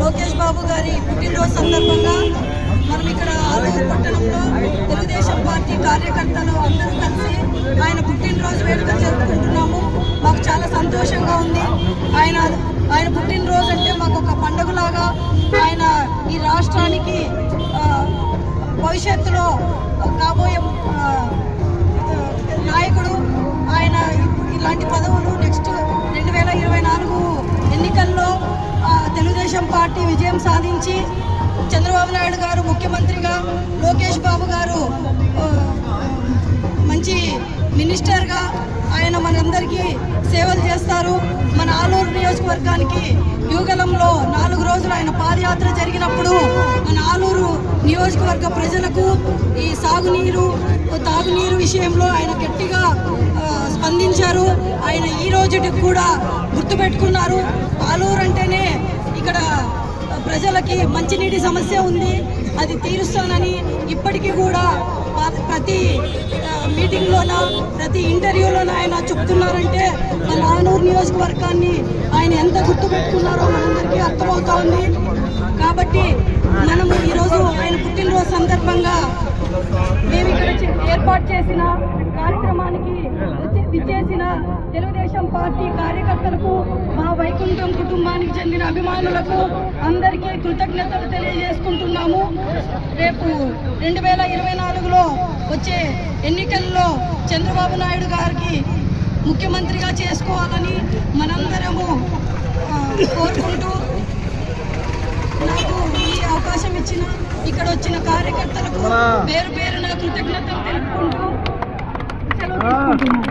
లోకేష్ బాబు గారి పుట్టినరోజు సందర్భంగా మనం ఇక్కడ ఆలూరు పట్టణంలో తెలుగుదేశం పార్టీ కార్యకర్తలు అందరూ కలిసి ఆయన పుట్టినరోజు వేడుకలు జరుపుకుంటున్నాము. మాకు చాలా సంతోషంగా ఉంది. ఆయన పుట్టినరోజు అంటే మాకు ఒక పండుగలాగా, ఆయన ఈ రాష్ట్రానికి భవిష్యత్తులో కాబోయే నాయకుడు. ఆయన ఇలాంటి పదవులు నెక్స్ట్ 2024 ఎన్నికల్లో తెలుగుదేశం పార్టీ విజయం సాధించి చంద్రబాబు నాయుడు గారు ముఖ్యమంత్రిగా, లోకేష్ బాబు గారు మంచి మినిస్టర్గా ఆయన మనందరికీ సేవలు చేస్తారు. మన ఆలూరు నియోజకవర్గానికి యుగలంలో 4 రోజులు ఆయన పాదయాత్ర జరిగినప్పుడు మన ఆలూరు నియోజకవర్గ ప్రజలకు ఈ తాగునీరు విషయంలో ఆయన గట్టిగా స్పందించారు. ఆయన ఈ రోజుకి కూడా గుర్తుపెట్టుకున్నారు. ఆలూరు అంటేనే ఇక్కడ ప్రజలకి మంచినీటి సమస్య ఉంది, అది తీరుస్తానని ఇప్పటికీ కూడా ప్రతి మీటింగ్లోన ప్రతి ఇంటర్వ్యూలోన ఆయన చెప్తున్నారంటే మన ఆలూరు నియోజకవర్గాన్ని ఆయన ఎంత గుర్తుపెట్టుకున్నారో మనందరికీ అర్థమవుతా ఉంది. కాబట్టి మనము ఈరోజు ఆయన పుట్టినరోజు సందర్భంగా మేము ఇక్కడ ఏర్పాటు చేసిన కార్యక్రమానికి విచ్చేసిన తెలుగుదేశం పార్టీ కార్యకర్తలకు, మా వైకుంఠం కుటుంబానికి చెందిన అభిమానులకు అందరికీ కృతజ్ఞతలు తెలియజేసుకుంటున్నాము. రేపు 2024లో వచ్చే ఎన్నికల్లో చంద్రబాబు నాయుడు గారికి ముఖ్యమంత్రిగా చేసుకోవాలని మనందరము కోరుకుంటూ, నాకు ఈ అవకాశం ఇచ్చిన ఇక్కడ వచ్చిన కార్యకర్తలకు పేరు పేరున కృతజ్ఞతలు తెలుపుకుంటూ సెలవు తీసుకుంటున్నాను.